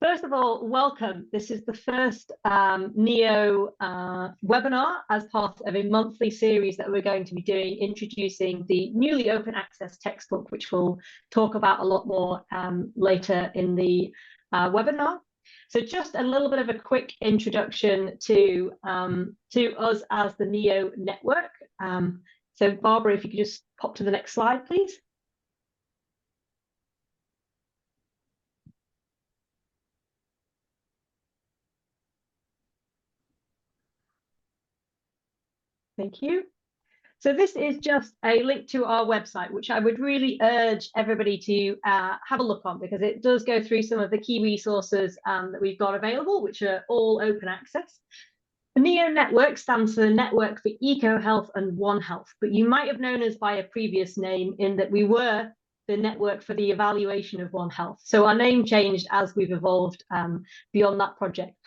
First of all, welcome. This is the first NEO webinar as part of a monthly series that we're going to be doing, introducing the newly open access textbook, which we'll talk about a lot more later in the webinar. So just a little bit of a quick introduction to us as the NEO network. So Barbara, if you could just pop to the next slide, please. Thank you. So this is just a link to our website, which I would really urge everybody to have a look on, because it does go through some of the key resources that we've got available, which are all open access. The NEO network stands for the Network for Ecohealth and One Health, but you might have known us by a previous name in that we were the Network for the Evaluation of One Health. So our name changed as we've evolved beyond that project.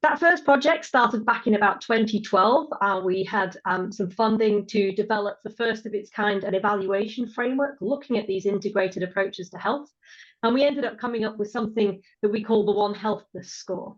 That first project started back in about 2012. We had some funding to develop the first of its kind, an evaluation framework looking at these integrated approaches to health. And we ended up coming up with something that we call the One Healthness Score.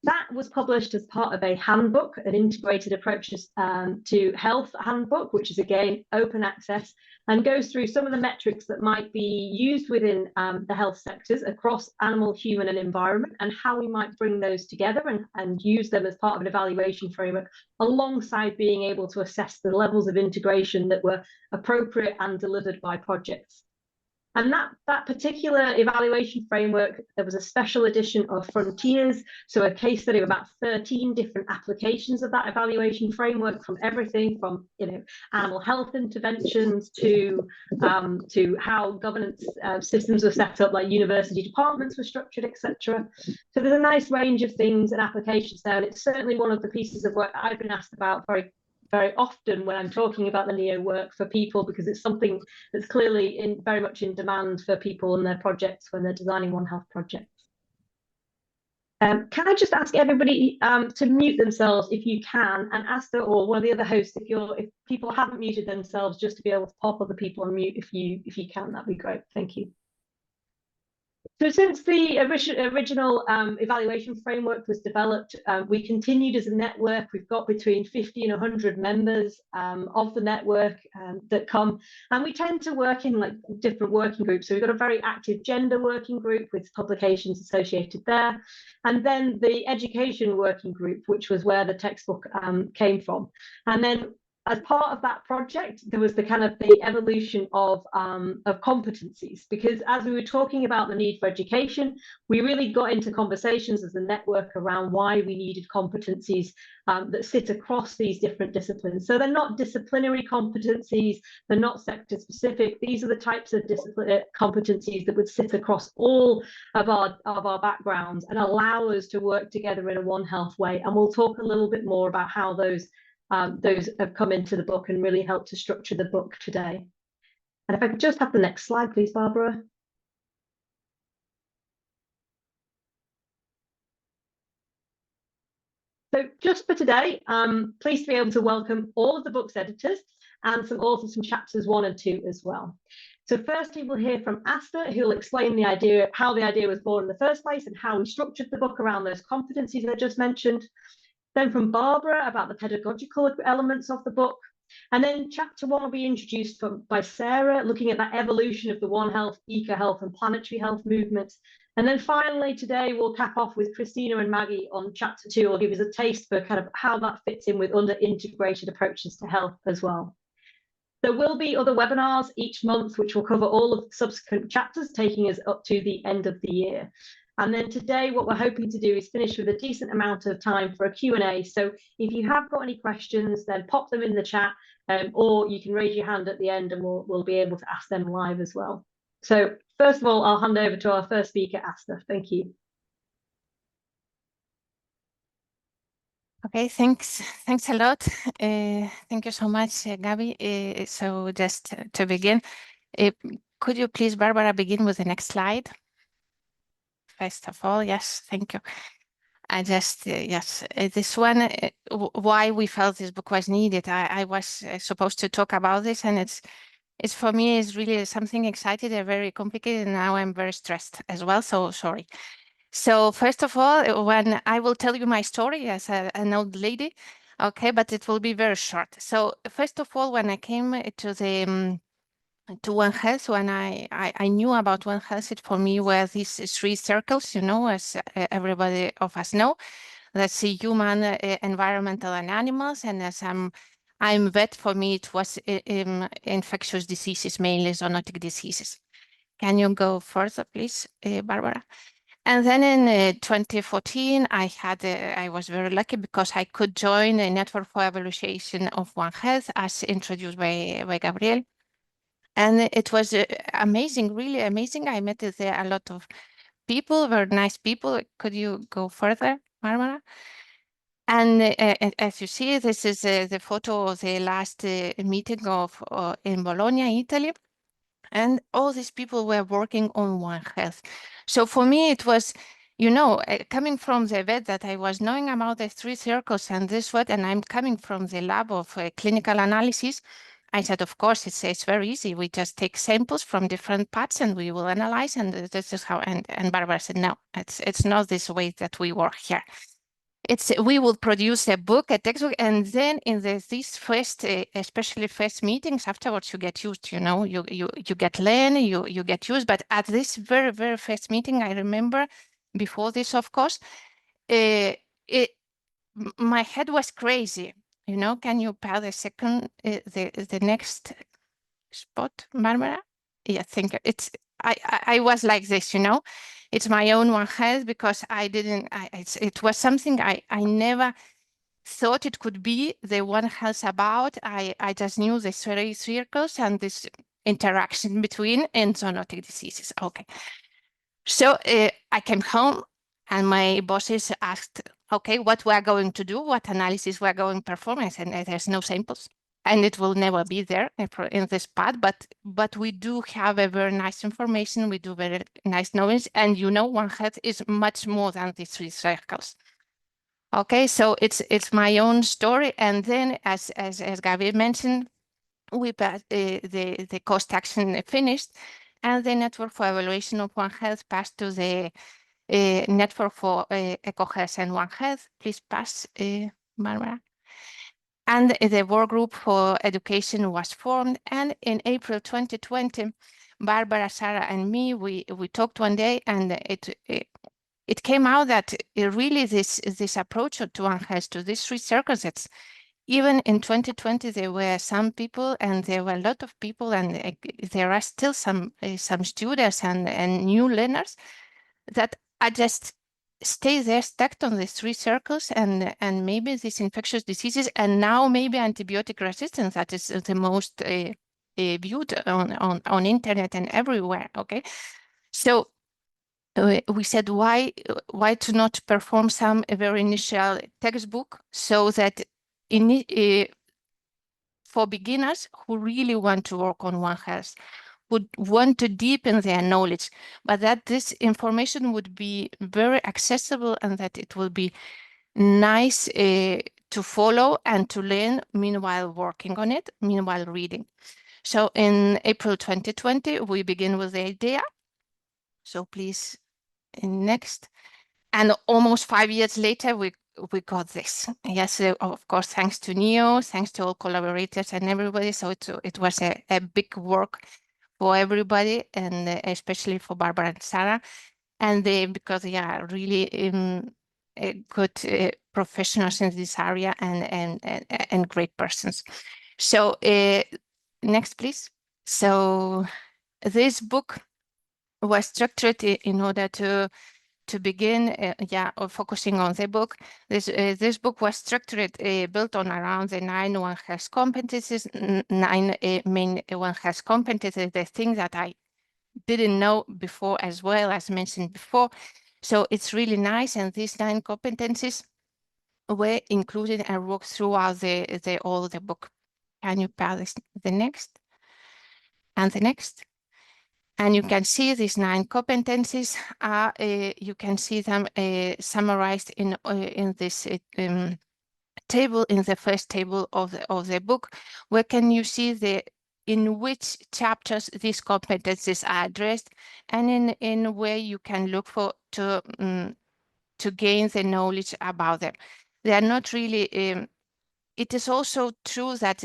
That was published as part of a handbook, an integrated approaches to health handbook, which is again open access and goes through some of the metrics that might be used within the health sectors across animal, human and environment, and how we might bring those together and use them as part of an evaluation framework, alongside being able to assess the levels of integration that were appropriate and delivered by projects. And that particular evaluation framework, there was a special edition of Frontiers, so a case study of about 13 different applications of that evaluation framework, from everything from animal health interventions to how governance systems were set up, like university departments were structured, etc. So there's a nice range of things and applications there, and it's certainly one of the pieces of work I've been asked about very often when I'm talking about the NEO work for people, because it's something that's clearly very much in demand for people and their projects when they're designing One Health projects. Can I just ask everybody to mute themselves if you can, and Asta or one of the other hosts, if people haven't muted themselves, just to be able to pop other people on mute if you can, that'd be great. Thank you. So since the original evaluation framework was developed, we continued as a network. We've got between 50 and 100 members of the network that come, and we tend to work in like different working groups. So we've got a very active gender working group with publications associated there, and then the education working group, which was where the textbook came from. And then as part of that project, there was the evolution of competencies, because as we were talking about the need for education, we really got into conversations as a network around why we needed competencies that sit across these different disciplines. So they're not disciplinary competencies, they're not sector specific. These are the types of competencies that would sit across all of our backgrounds and allow us to work together in a One Health way. And we'll talk a little bit more about how those have come into the book and really helped to structure the book today. And if I could just have the next slide, please, Barbara. So just for today, I'm pleased to be able to welcome all of the book's editors and some authors from chapters 1 and 2 as well. So firstly, we'll hear from Asta, who will explain the idea, how the idea was born in the first place and how we structured the book around those competencies I just mentioned. Then from Barbara about the pedagogical elements of the book. And then chapter 1 will be introduced by Sarah, looking at that evolution of the One Health, Ecohealth and planetary health movements. And then finally today we'll cap off with Christina and Maggie on chapter 2. Will give us a taste for how that fits in with under integrated approaches to health as well. There will be other webinars each month, which will cover all of the subsequent chapters, taking us up to the end of the year. And then today, what we're hoping to do is finish with a decent amount of time for a Q&A. So if you have got any questions, then pop them in the chat, or you can raise your hand at the end and we'll be able to ask them live as well. So first of all, I'll hand over to our first speaker, Asta. Thank you. Okay, thanks a lot. Thank you so much, Gabby. So just to begin, could you please, Barbara, begin with the next slide? First of all, yes, thank you. I just, yes, this one, why we felt this book was needed. I was supposed to talk about this, and it's for me, it's really something exciting and very complicated, and now I'm very stressed as well, so sorry. So first of all, when I will tell you my story as an old lady, okay, but it will be very short. So first of all, when I came to the to One Health, when I knew about One Health, it for me were these three circles, you know, as everybody of us know. Let's see, human, environmental, and animals. And as I'm vet, for me it was infectious diseases, mainly zoonotic diseases. Can you go further, please, Barbara? And then in 2014, I was very lucky because I could join a network for evaluation of One Health as introduced by Gabriel. And it was amazing, really amazing. I met there a lot of people, very nice people. Could you go further, Barbara? And as you see, this is the photo of the last meeting of in Bologna, Italy. And all these people were working on One Health. So for me, it was, you know, coming from the vet that I was knowing about the three circles and this what, and I'm coming from the lab of clinical analysis. I said, of course, it's very easy. We just take samples from different parts and we will analyze. And this is how. And Barbara said, no, it's not this way that we work here. We will produce a book, a textbook, and then in these first, especially first meetings, afterwards you get used. You know, you get learn, you get used. But at this very first meeting, I remember, before this, of course, my head was crazy. You know, can you pass the second, the next spot, Barbara? Yeah, I think it's. I was like this, you know. It's my own One Health because I didn't. It was something I never thought it could be the One Health about. I just knew the three circles and this interaction between and zoonotic diseases. Okay, so I came home and my bosses asked, okay, what we're going to do, what analysis we're going to perform. I said, there's no samples. And it will never be there in this part, but we do have a very nice information. We do very nice knowledge, and you know, One Health is much more than these three circles. Okay, so it's my own story, and then as Gabi mentioned, we the cost action finished, and the network for evaluation of One Health passed to the network for Ecohealth and One Health. Please pass, Barbara. And the work group for education was formed. And in April 2020, Barbara, Sarah, and me, we talked one day, and it came out that really this approach to One Health, to these three circles, even in 2020, there were some people, and there were a lot of people, and there are still some students and new learners that are just stay there stuck on these three circles, and maybe these infectious diseases, and now maybe antibiotic resistance, that is the most viewed on internet and everywhere. Okay, so we said, why to not perform some very initial textbook so that for beginners who really want to work on One Health, would want to deepen their knowledge, but that this information would be very accessible and that it will be nice to follow and to learn meanwhile working on it, meanwhile reading. So in April 2020, we begin with the idea. So please, next. And almost 5 years later, we got this. Yes, of course, thanks to NEOH, thanks to all collaborators and everybody. So it was a big work for everybody, and especially for Barbara and Sarah. And because they are really good professionals in this area and great persons. So next, please. So this book was structured in order to begin, focusing on the book. This book was structured, built on around the 9 One Health competencies, 9 main One Health competencies, the things that I didn't know before, as well as mentioned before. So it's really nice, and these 9 competencies were included and worked throughout all the book. Can you pass the next? And the next? And you can see these 9 competencies are, you can see them summarized in this table, in the first table of the book, where can you see the in which chapters these competencies are addressed, and in where you can look for to gain the knowledge about them. They are not really. It is also true that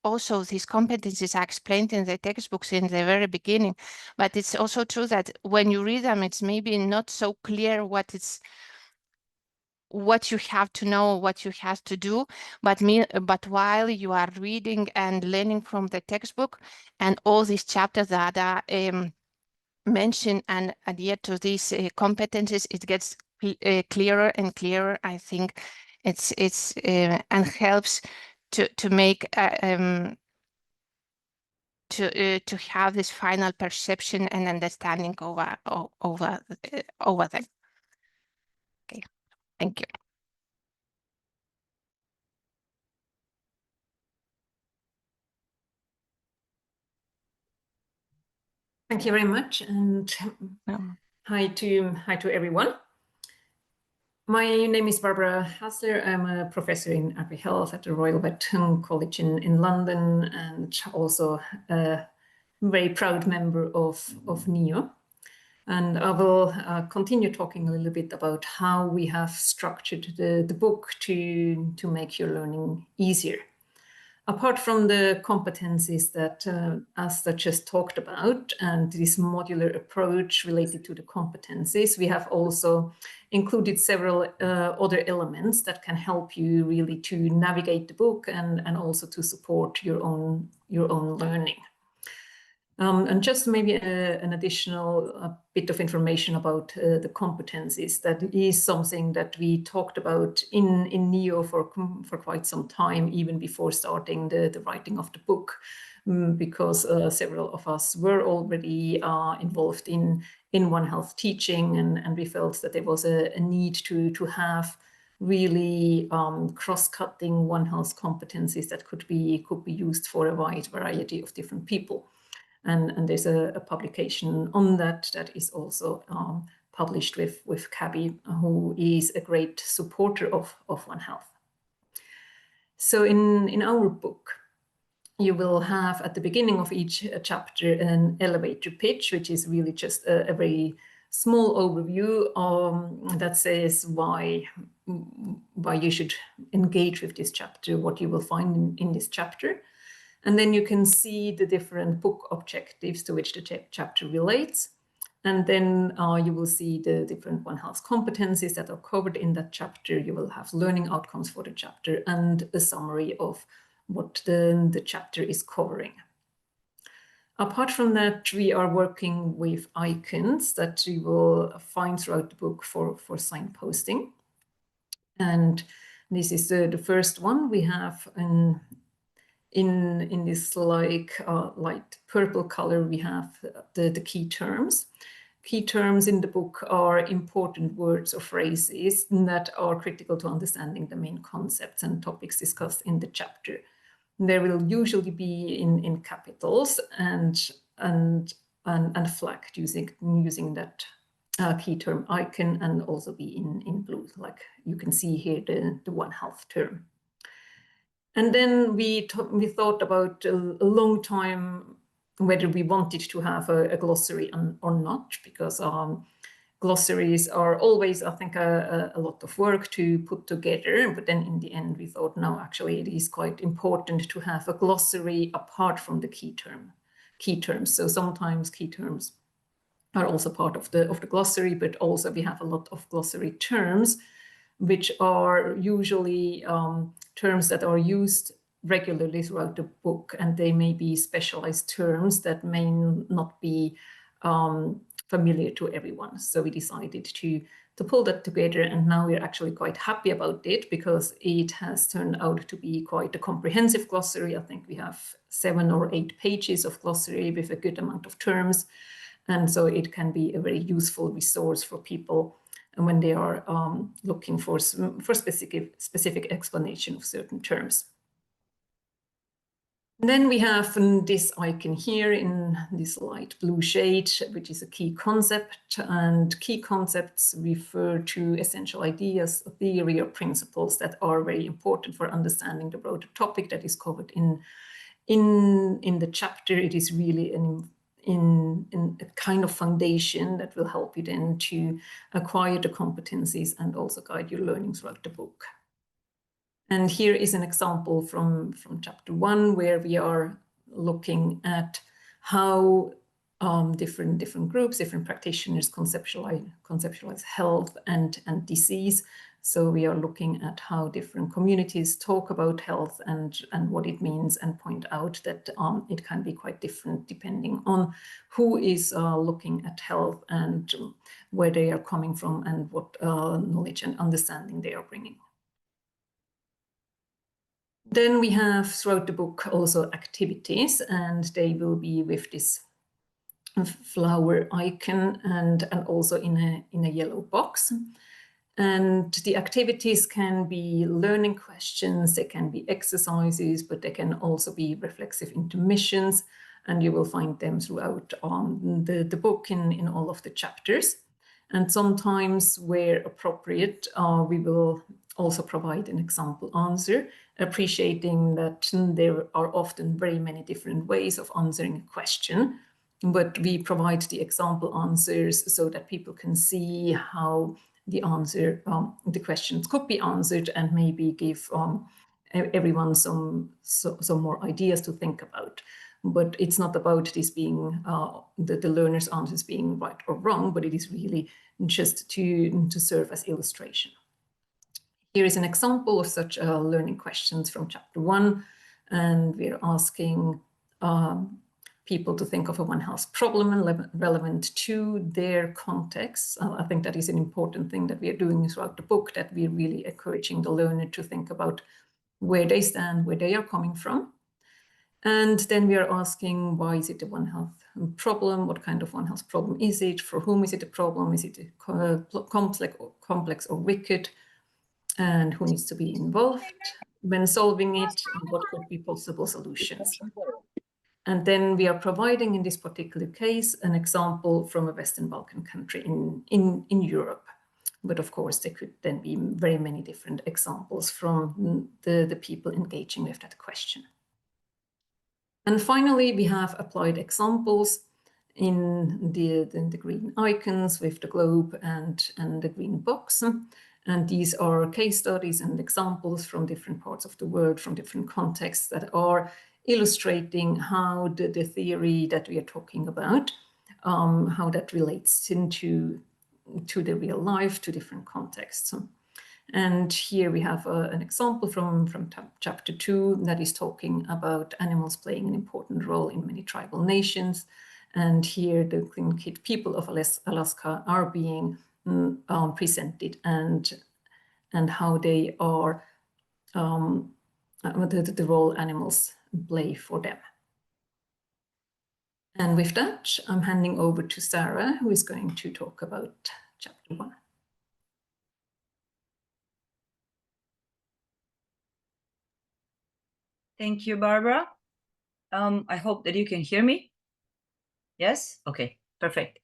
also these competencies are explained in the textbooks in the very beginning, but it's also true that when you read them, it's maybe not so clear what you have to know, what you have to do, but while you are reading and learning from the textbook and all these chapters that are mentioned and adhere to these competencies, it gets clearer and clearer. I think it's and helps to make to have this final perception and understanding over them. Okay, thank you. Thank you very much, and hi to everyone. My name is Barbara Hassler. I'm a professor in Ecohealth at the Royal Wellington College in London, and also a very proud member of NEO. And I will continue talking a little bit about how we have structured the book to make your learning easier. Apart from the competencies that Asta just talked about and this modular approach related to the competencies, we have also included several other elements that can help you really to navigate the book and also to support your own learning. And just maybe an additional bit of information about the competencies. That is something that we talked about in NEO for quite some time, even before starting the writing of the book, because several of us were already involved in One Health teaching, and we felt that there was a need to have really cross-cutting One Health competencies that could be used for a wide variety of different people. And there's a publication on that is also published with Cabby, who is a great supporter of One Health. So in our book, you will have at the beginning of each chapter an elevator pitch, which is really just a very small overview that says why you should engage with this chapter, what you will find in this chapter. And then you can see the different book objectives to which the chapter relates. And then you will see the different One Health competencies that are covered in that chapter. You will have learning outcomes for the chapter and a summary of what the chapter is covering. Apart from that, we are working with icons that you will find throughout the book for signposting. And this is the first one. We have in this light purple color, we have the key terms. Key terms in the book are important words or phrases that are critical to understanding the main concepts and topics discussed in the chapter. They will usually be in capitals and flagged using that key term icon, and also be in blue, like you can see here the One Health term. And then we thought about a long time whether we wanted to have a glossary or not, because glossaries are always, I think, a lot of work to put together. But then in the end, we thought, no, actually, it is quite important to have a glossary apart from the key terms. So sometimes key terms are also part of the glossary, but also we have a lot of glossary terms, which are usually terms that are used regularly throughout the book, and they may be specialized terms that may not be familiar to everyone. So we decided to pull that together, and now we're actually quite happy about it because it has turned out to be quite a comprehensive glossary. I think we have 7 or 8 pages of glossary with a good amount of terms, and so it can be a very useful resource for people when they are looking for specific explanation of certain terms. And then we have this icon here in this light blue shade, which is a key concept, and key concepts refer to essential ideas, theory, or principles that are very important for understanding the broader topic that is covered in in the chapter, it is really in a kind of foundation that will help you then to acquire the competencies and also guide your learning throughout the book. And here is an example from chapter 1, where we are looking at how different groups, different practitioners conceptualize health and disease. So we are looking at how different communities talk about health and what it means, and point out that it can be quite different depending on who is looking at health and where they are coming from and what knowledge and understanding they are bringing. Then we have throughout the book also activities, and they will be with this flower icon and also in a yellow box. And the activities can be learning questions, they can be exercises, but they can also be reflexive intermissions, and you will find them throughout the book in all of the chapters. And sometimes, where appropriate, we will also provide an example answer, appreciating that there are often very many different ways of answering a question, but we provide the example answers so that people can see how the questions could be answered, and maybe give everyone some more ideas to think about. But it's not about this being the learner's answers being right or wrong, but it is really just to serve as illustration. Here is an example of such learning questions from chapter 1, and we're asking people to think of a One Health problem and relevant to their context. I think that is an important thing that we are doing throughout the book, that we're really encouraging the learner to think about where they stand, where they are coming from. And then we are asking, why is it a One Health problem? What kind of One Health problem is it? For whom is it a problem? Is it complex or wicked? And who needs to be involved when solving it? And what could be possible solutions? And then we are providing, in this particular case, an example from a Western Balkan country in Europe. But of course, there could then be very many different examples from the people engaging with that question. And finally, we have applied examples in the green icons with the globe and the green box. And these are case studies and examples from different parts of the world, from different contexts, that are illustrating how the theory that we are talking about, how that relates into the real life, to different contexts. And here we have an example from chapter 2 that is talking about animals playing an important role in many tribal nations. And here the Tlingit people of Alaska are being presented, and how they are, the role animals play for them. And with that, I'm handing over to Sarah, who is going to talk about chapter 1. Thank you, Barbara. I hope that you can hear me. Yes? Okay, perfect.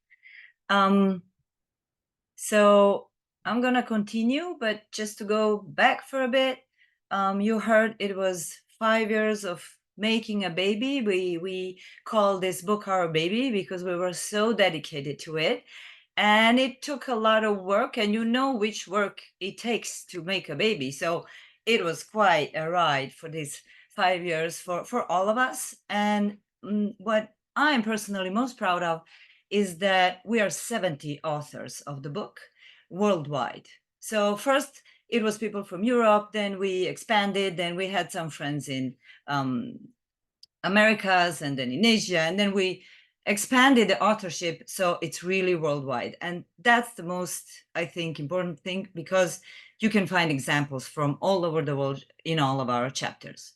So I'm gonna continue, but just to go back for a bit, you heard it was 5 years of making a baby. We call this book our baby because we were so dedicated to it. And it took a lot of work, and you know which work it takes to make a baby. So it was quite a ride for these 5 years for all of us. And what I'm personally most proud of is that we are 70 authors of the book worldwide. So first it was people from Europe, then we expanded, then we had some friends in Americas, and then in Asia, and then we expanded the authorship, so it's really worldwide. And that's the most, I think, important thing, because you can find examples from all over the world in all of our chapters.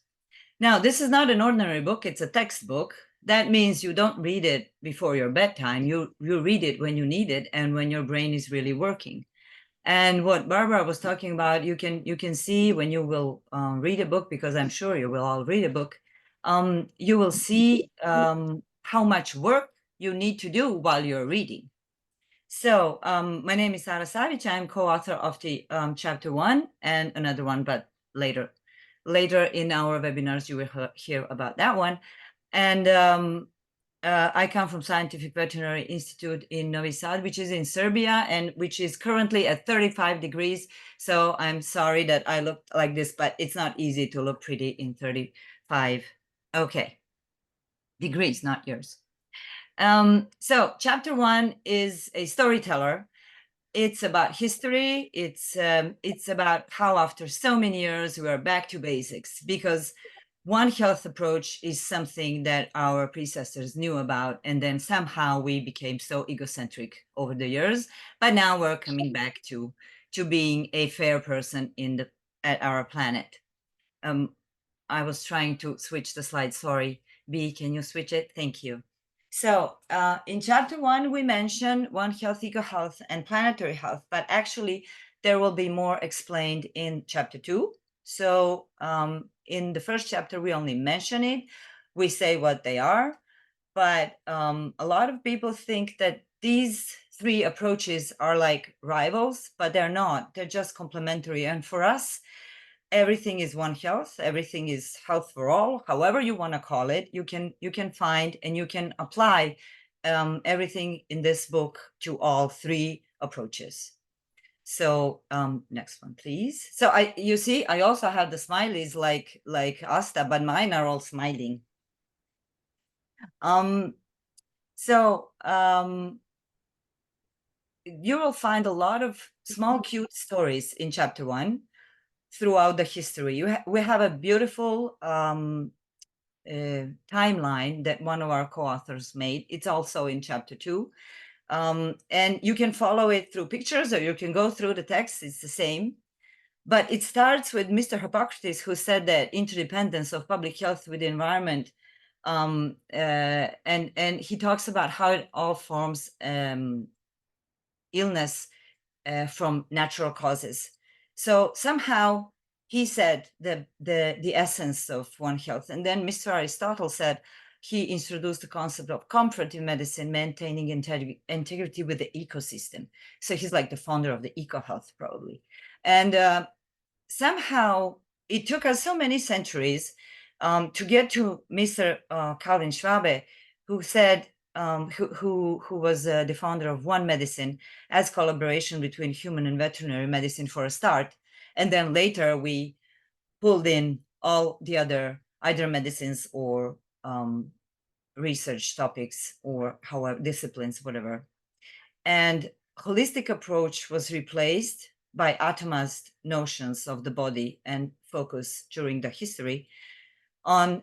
Now, this is not an ordinary book, it's a textbook. That means you don't read it before your bedtime. You read it when you need it and when your brain is really working. And what Barbara was talking about, you can see when you will read a book, because I'm sure you will all read a book, you will see how much work you need to do while you're reading. So my name is Sara Savic. I'm co-author of the chapter 1 and another one, but later. later in our webinars, you will hear about that one. And I come from Scientific Veterinary Institute in Novi Sad, which is in Serbia, and which is currently at 35 degrees. So I'm sorry that I look like this, but it's not easy to look pretty in 35. Okay, degrees, not yours. So chapter 1 is a storyteller. It's about history. It's about how after so many years we are back to basics, because One Health approach is something that our predecessors knew about, and then somehow we became so egocentric over the years. But now we're coming back to being a fair person at our planet. I was trying to switch the slide. Sorry, B, can you switch it? Thank you. So in chapter 1, we mentioned One Health, Ecohealth, and planetary health, but actually there will be more explained in chapter 2. So in the first chapter, we only mention it. We say what they are, but a lot of people think that these 3 approaches are like rivals, but they're not. They're just complementary. And for us, everything is One Health, everything is health for all, however you want to call it. You can find and you can apply everything in this book to all 3 approaches. So next one, please. So you see, I also have the smileys like Asta, but mine are all smiling. You will find a lot of small, cute stories in chapter 1 throughout the history. We have a beautiful timeline that one of our co-authors made. It's also in chapter 2. And you can follow it through pictures, or you can go through the text. It's the same. But it starts with Mr. Hippocrates, who said that interdependence of public health with the environment. And he talks about how it all forms illness from natural causes. So somehow he said the essence of One Health. And then Mr. Aristotle said he introduced the concept of comparative medicine, maintaining integrity with the ecosystem. So he's like the founder of the Ecohealth, probably. And somehow it took us so many centuries to get to Mr. Calvin Schwabe, who said, who was the founder of One Medicine as collaboration between human and veterinary medicine for a start. And then later we pulled in all the other either medicines or research topics or however disciplines, whatever. And holistic approach was replaced by atomized notions of the body and focus during the history on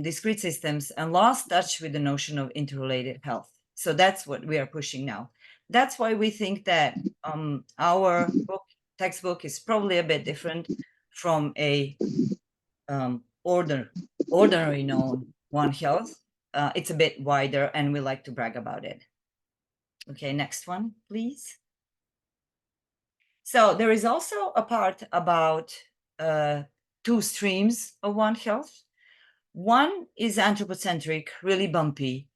discrete systems and lost touch with the notion of interrelated health. So that's what we are pushing now. That's why we think that our textbook is probably a bit different from a ordinary known One Health. It's a bit wider, and we like to brag about it. Okay, next one, please. So there is also a part about 2 streams of One Health. One is anthropocentric, really bumpy,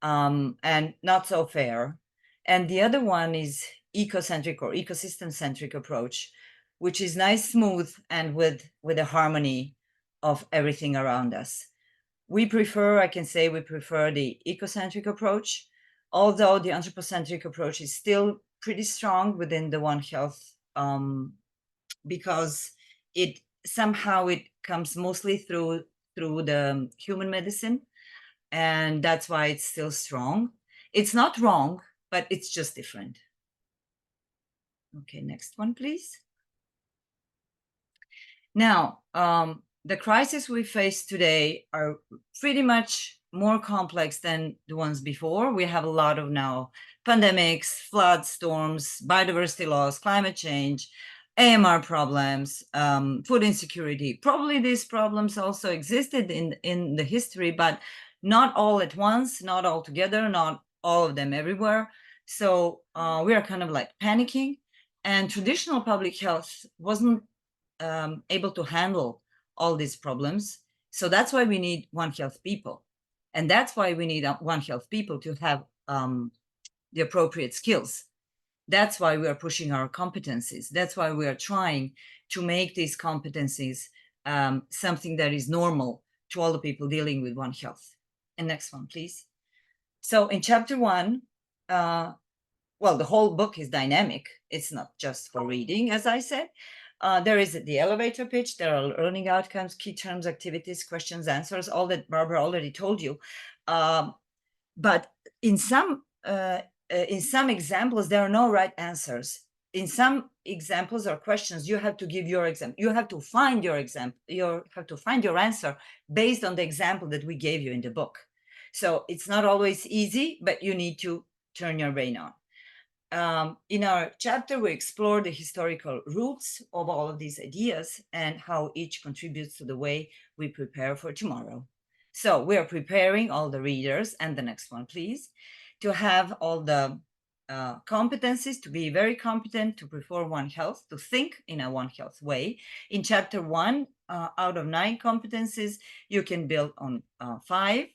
and not so fair. And the other one is ecocentric or ecosystem-centric approach, which is nice, smooth, and with a harmony of everything around us. We prefer, I can say we prefer the ecocentric approach, although the anthropocentric approach is still pretty strong within the One Health, because it somehow it comes mostly through the human medicine, and that's why it's still strong. It's not wrong, but it's just different. Okay, next one, please. Now, the crises we face today are pretty much more complex than the ones before. We have a lot of now pandemics, floods, storms, biodiversity loss, climate change, AMR problems, food insecurity. Probably these problems also existed in the history, but not all at once, not all together, not all of them everywhere. So we are kind of like panicking, and traditional public health wasn't able to handle all these problems. So that's why we need One Health people. And that's why we need One Health people to have the appropriate skills. That's why we are pushing our competencies. That's why we are trying to make these competencies something that is normal to all the people dealing with One Health. And next one, please. So in chapter 1, well, the whole book is dynamic. It's not just for reading, as I said. There is the elevator pitch. There are learning outcomes, key terms, activities, questions, answers, all that Barbara already told you. But in some examples, there are no right answers. In some examples or questions, you have to give your example. You have to find your example. You have to find your answer based on the example that we gave you in the book. So it's not always easy, but you need to turn your brain on. In our chapter, we explore the historical roots of all of these ideas and how each contributes to the way we prepare for tomorrow. So we are preparing all the readers, and the next one, please, to have all the competencies, to be very competent, to perform One Health, to think in a One Health way. In chapter 1, out of 9 competencies, you can build on 5.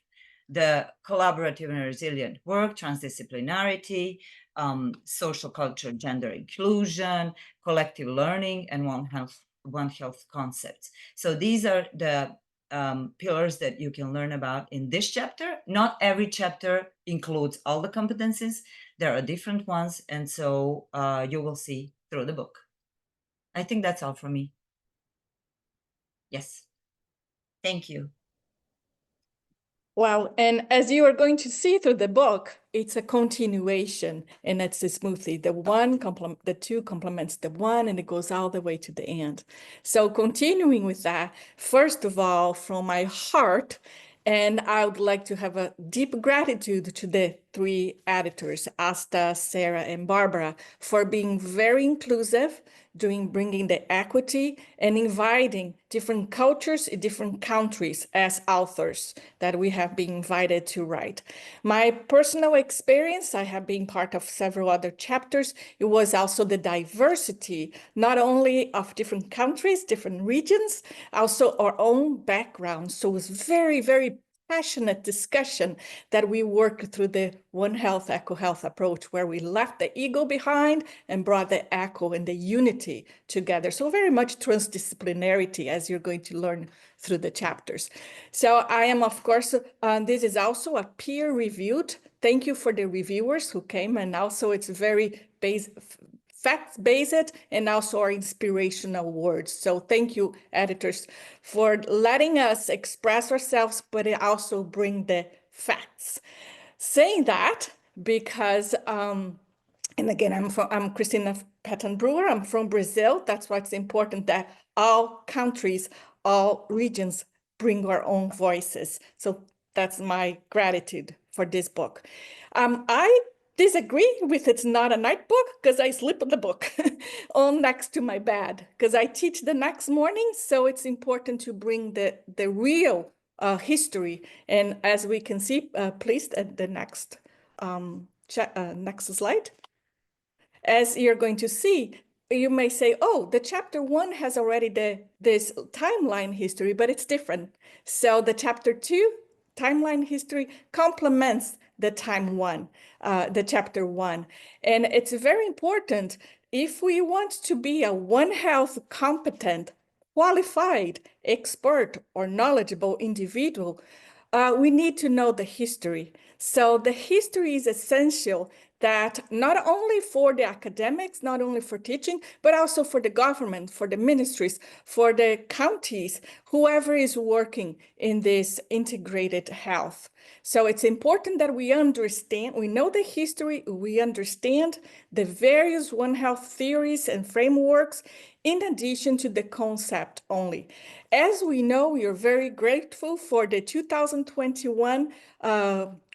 The collaborative and resilient work, transdisciplinarity, social culture, gender inclusion, collective learning, and One Health concepts. So these are the pillars that you can learn about in this chapter. Not every chapter includes all the competencies. There are different ones, and so you will see through the book. I think that's all from me. Yes. Thank you. Well, and as you are going to see through the book, it's a continuation, and it's a smoothie. The two complements the one, and it goes all the way to the end. So continuing with that, first of all, from my heart, and I would like to have a deep gratitude to the 3 editors, Asta, Sarah, and Barbara, for being very inclusive, bringing the equity and inviting different cultures in different countries as authors that we have been invited to write. My personal experience, I have been part of several other chapters. It was also the diversity, not only of different countries, different regions, also our own background. So it was very, very passionate discussion that we worked through the One Health, Ecohealth approach, where we left the ego behind and brought the echo and the unity together. So very much transdisciplinarity, as you're going to learn through the chapters. So I am, of course, this is also a peer-reviewed. Thank you for the reviewers who came, and also it's very fact-based and also our inspirational words. So thank you, editors, for letting us express ourselves, but it also bring the facts. Saying that, because, and again, I'm Christina Patton-Brewer, I'm from Brazil. That's why it's important that all countries, all regions bring our own voices. So that's my gratitude for this book. I disagree with it's not a night book because I sleep in the book on next to my bed because I teach the next morning. So it's important to bring the real history. And as we can see, please, at the next slide. As you're going to see, you may say, oh, the chapter 1 has already this timeline history, but it's different. So the chapter 2 timeline history complements the chapter 1. And it's very important if we want to be a One Health competent, qualified, expert, or knowledgeable individual, we need to know the history. So the history is essential, that not only for the academics, not only for teaching, but also for the government, for the ministries, for the counties, whoever is working in this integrated health. So it's important that we understand, we know the history, we understand the various One Health theories and frameworks, in addition to the concept only. As we know, we are very grateful for the 2021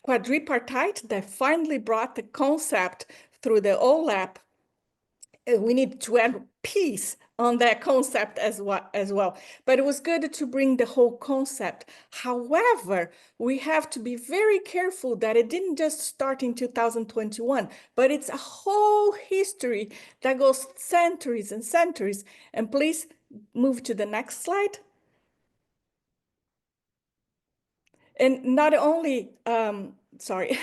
quadripartite that finally brought the concept through the OLAP. We need to add peace on that concept as well. But it was good to bring the whole concept. However, we have to be very careful that it didn't just start in 2021, but it's a whole history that goes centuries and centuries. And please move to the next slide. And not only, sorry,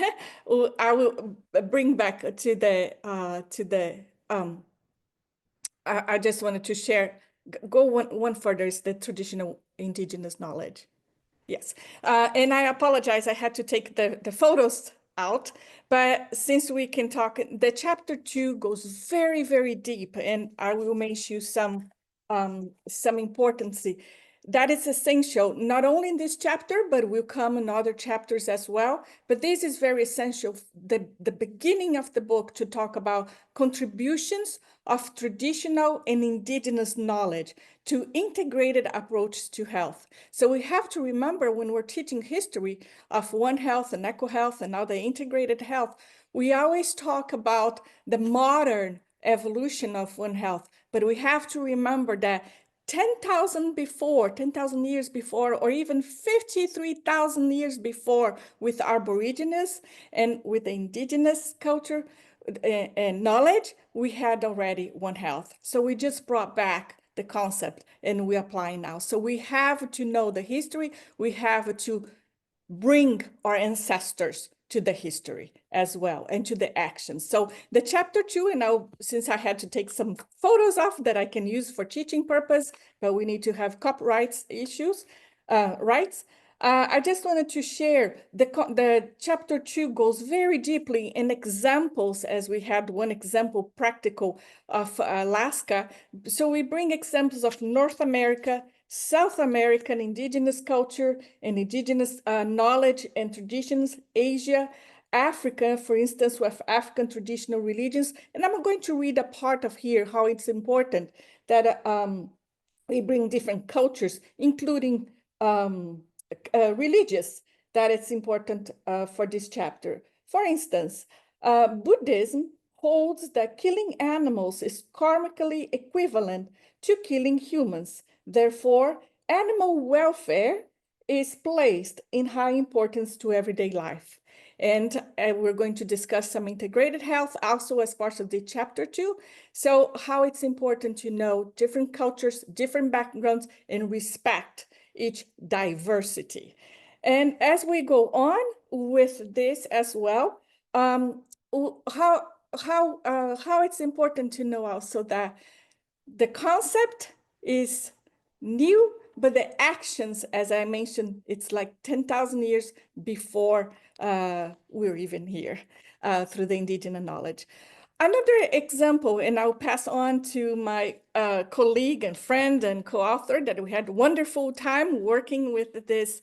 I will bring back to the, I just wanted to share go one further, is the traditional indigenous knowledge. Yes, and I apologize, I had to take the photos out, but since we can talk, the chapter 2 goes very, very deep, and I will mention some importance that is essential, not only in this chapter, but will come in other chapters as well. But this is very essential, the beginning of the book, to talk about contributions of traditional and indigenous knowledge to integrated approach to health. So we have to remember, when we're teaching history of One Health and Ecohealth and now the integrated health, we always talk about the modern evolution of One Health, but we have to remember that 10,000 years before, or even 53,000 years before, with Aborigines and with the indigenous culture and knowledge, we had already One Health. So we just brought back the concept and we apply now. So we have to know the history. We have to bring our ancestors to the history as well, and to the actions. So the chapter 2, and now, since I had to take some photos off that I can use for teaching purpose, but we need to have copyright issues, rights. I just wanted to share the chapter 2 goes very deeply in examples, as we had one example practical of Alaska. So we bring examples of North America, South American indigenous culture and indigenous knowledge and traditions, Asia, Africa, for instance, with African traditional religions. And I'm going to read a part of here, how it's important that we bring different cultures, including religious, that it's important for this chapter. For instance, Buddhism holds that killing animals is karmically equivalent to killing humans. Therefore, animal welfare is placed in high importance to everyday life. And we're going to discuss some integrated health also as part of the chapter 2. So how it's important to know different cultures, different backgrounds, and respect each diversity. And as we go on with this as well, how it's important to know also that the concept is new, but the actions, as I mentioned, it's like 10,000 years before we're even here through the indigenous knowledge. Another example, and I'll pass on to my colleague and friend and co-author, that we had a wonderful time working with these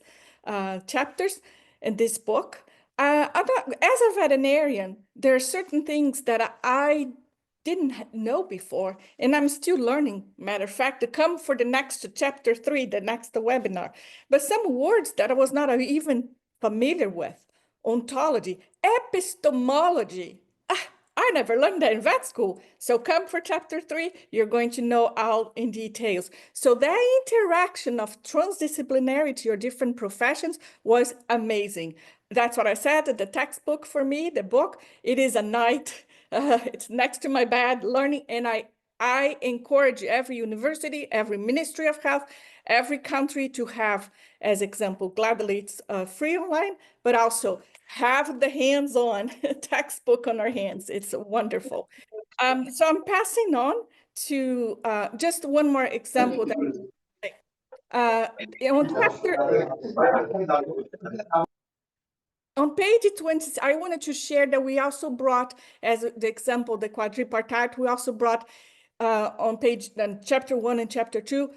chapters in this book. As a veterinarian, there are certain things that I didn't know before, and I'm still learning, matter of fact, to come for the next chapter 3, the next webinar. But some words that I was not even familiar with: ontology, epistemology. I never learned that in vet school. So come for chapter 3, you're going to know all in details. So that interaction of transdisciplinarity or different professions was amazing. That's what I said, the textbook for me, the book, it is a night. It's next to my bed, learning, and I encourage every university, every Ministry of Health, every country to have, as example, gladly it's free online, but also have the hands-on textbook on our hands. It's wonderful. So I'm passing on to just one more example. On page 20, I wanted to share that we also brought, as the example, the quadripartite, we also brought on page chapter 1 and chapter 2,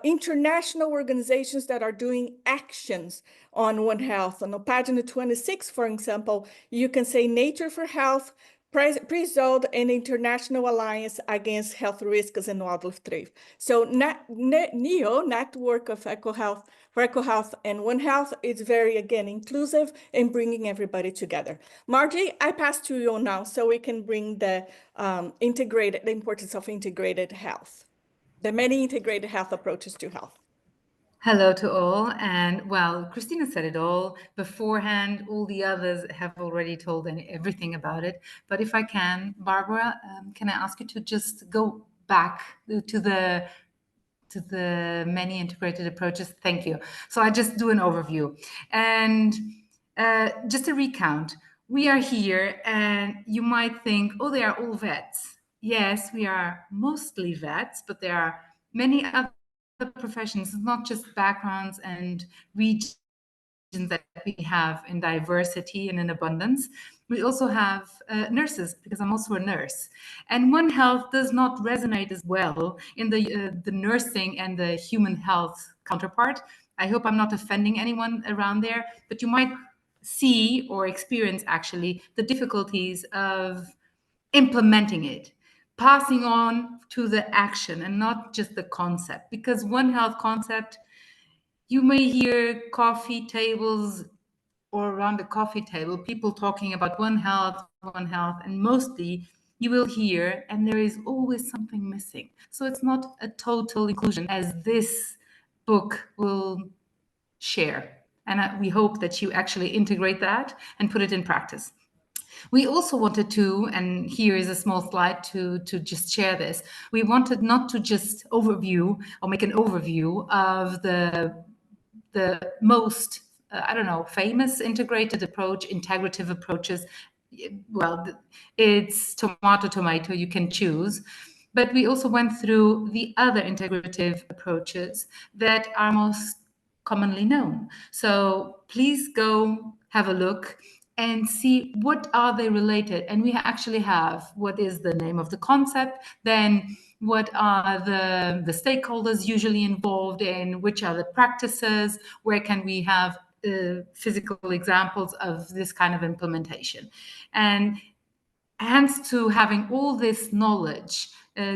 international organizations that are doing actions on One Health. On page 26, for example, you can say Nature for Health, PRESOLD, and International Alliance Against Health Risks and Wildlife Trade. So NEO, Network of Ecohealth, for Ecohealth and One Health, is very, again, inclusive in bringing everybody together. Margie, I pass to you now so we can bring the the importance of integrated health, the many integrated health approaches to health. Hello to all, and well, Christina said it all beforehand. All the others have already told everything about it. But if I can, Barbara, can I ask you to just go back to the many integrated approaches? Thank you. So I just do an overview and just a recount. We are here, and you might think, oh, they are all vets. Yes, we are mostly vets, but there are many other professions, not just backgrounds and regions that we have in diversity and in abundance. We also have nurses, because I'm also a nurse. And One Health does not resonate as well in the nursing and the human health counterpart. I hope I'm not offending anyone around there, but you might see or experience actually the difficulties of implementing it, passing on to the action and not just the concept. Because One Health concept, you may hear coffee tables or around a coffee table, people talking about One Health, and mostly you will hear, and there is always something missing. So it's not a total inclusion as this book will share. And we hope that you actually integrate that and put it in practice. We also wanted to, and here is a small slide to just share this. We wanted not to just overview or make an overview of the most, I don't know, famous integrated approach, integrative approaches. Well, it's tomato, you can choose. But we also went through the other integrative approaches that are most commonly known. So please go have a look and see what are they related. And we actually have what is the name of the concept, then what are the stakeholders usually involved in, which are the practices, where can we have physical examples of this kind of implementation. And hence to having all this knowledge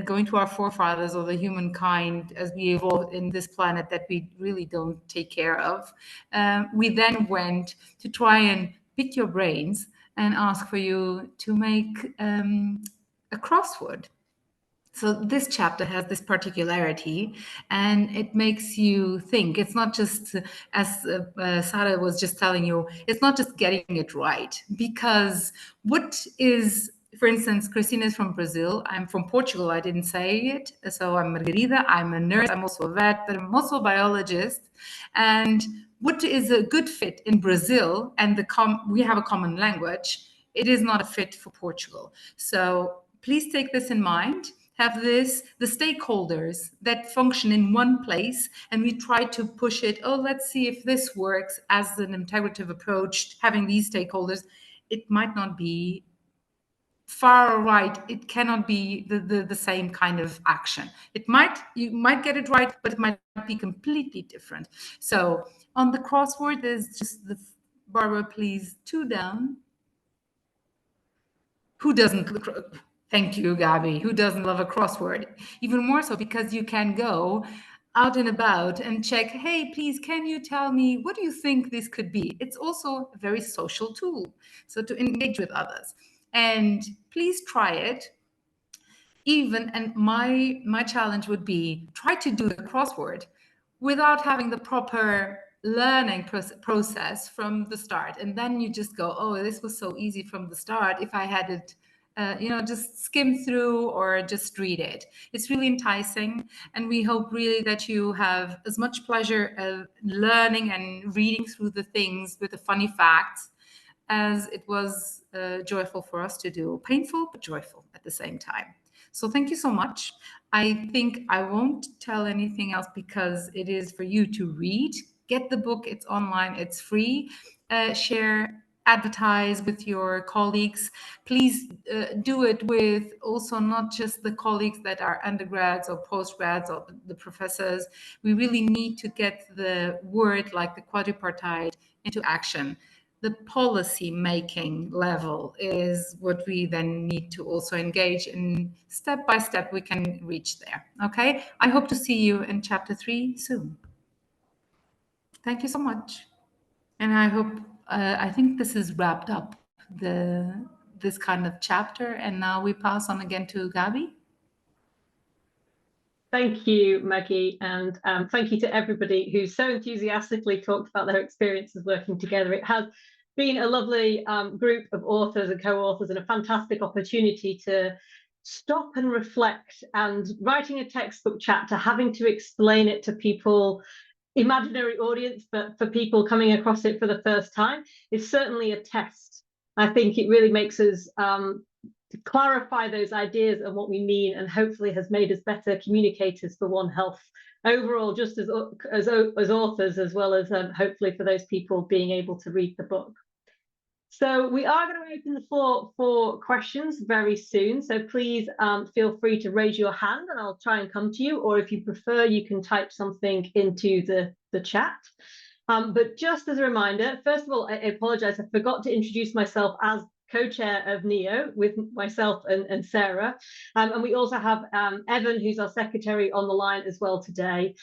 going to our forefathers or the humankind as we evolved in this planet that we really don't take care of, we then went to try and pick your brains and ask for you to make a crossword. So this chapter has this particularity, and it makes you think. It's not just, as Sarah was just telling you, it's not just getting it right. Because what is, for instance, Christina is from Brazil. I'm from Portugal. I didn't say it. So I'm Margarida. I'm a nurse. I'm also a vet, but I'm also a biologist. And what is a good fit in Brazil, and we have a common language, it is not a fit for Portugal. So please take this in mind. Have the stakeholders that function in one place, and we try to push it. Oh, let's see if this works as an integrative approach, having these stakeholders. It might not be far right. It cannot be the same kind of action. You might get it right, but it might be completely different. So on the crossword, there's just Barbara, please, 2 down. Who doesn't? Thank you, Gabi. Who doesn't love a crossword? Even more so because you can go out and about and check, hey, please, can you tell me, what do you think this could be? It's also a very social tool, so to engage with others. And please try it. And my challenge would be, try to do the crossword without having the proper learning process from the start. And then you just go, oh, this was so easy from the start. If I had it, just skim through or just read it. It's really enticing. And we hope really that you have as much pleasure of learning and reading through the things with the funny facts as it was joyful for us to do. Painful, but joyful at the same time. So thank you so much. I think I won't tell anything else because it is for you to read. Get the book, it's online, it's free. Share, advertise with your colleagues. Please do it with also not just the colleagues that are undergrads or postgrads or the professors. We really need to get the word, like the quadripartite, into action. The policy making level is what we then need to also engage in. Step by step we can reach there. Okay, I hope to see you in chapter 3 soon. Thank you so much. And I hope I think this is wrapped up this kind of chapter, and now we pass on again to Gabi. Thank you, Maggie, and thank you to everybody who so enthusiastically talked about their experiences working together. It has been a lovely group of authors and co-authors, and a fantastic opportunity to stop and reflect. And writing a textbook chapter, having to explain it to people, imaginary audience, but for people coming across it for the first time, is certainly a test. I think it really makes us clarify those ideas and what we mean, and hopefully has made us better communicators for One Health overall, just as authors, as well as hopefully for those people being able to read the book. So we are going to open the floor for questions very soon. So please feel free to raise your hand and I'll try and come to you. Or if you prefer, you can type something into the chat. But just as a reminder, first of all, I apologize. I forgot to introduce myself as co-chair of NEO with myself and Sarah. And we also have Evan, who's our secretary, on the line as well today.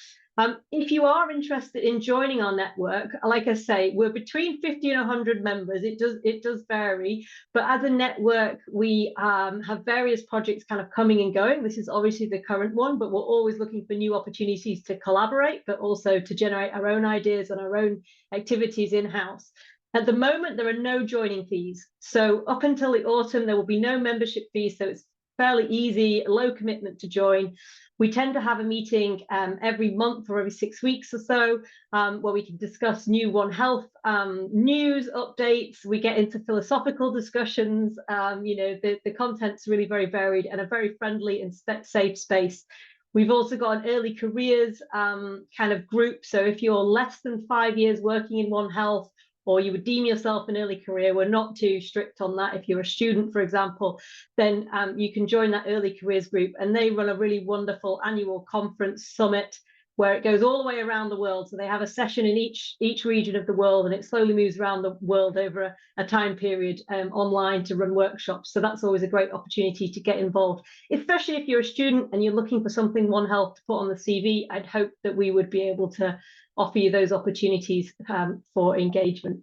If you are interested in joining our network, like I say, we're between 50 and 100 members. It does vary, but as a network, we have various projects kind of coming and going. This is obviously the current one, but we're always looking for new opportunities to collaborate, but also to generate our own ideas and our own activities in-house. At the moment, there are no joining fees. So up until the autumn, there will be no membership fees. So it's fairly easy, low commitment to join. We tend to have a meeting every month or every 6 weeks or so, where we can discuss new One Health news updates. We get into philosophical discussions. You know, the content's really very varied and a very friendly and safe space. We've also got an early careers kind of group. So if you're less than 5 years working in One Health, or you would deem yourself an early career, we're not too strict on that. If you're a student, for example, then you can join that early careers group, and they run a really wonderful annual conference summit where it goes all the way around the world. So they have a session in each region of the world, and it slowly moves around the world over a time period online to run workshops. So that's always a great opportunity to get involved, especially if you're a student and you're looking for something One Health to put on the CV. I'd hope that we would be able to offer you those opportunities for engagement.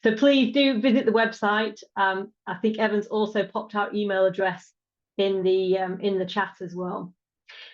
So please do visit the website. I think Evan's also popped our email address in the chat as well.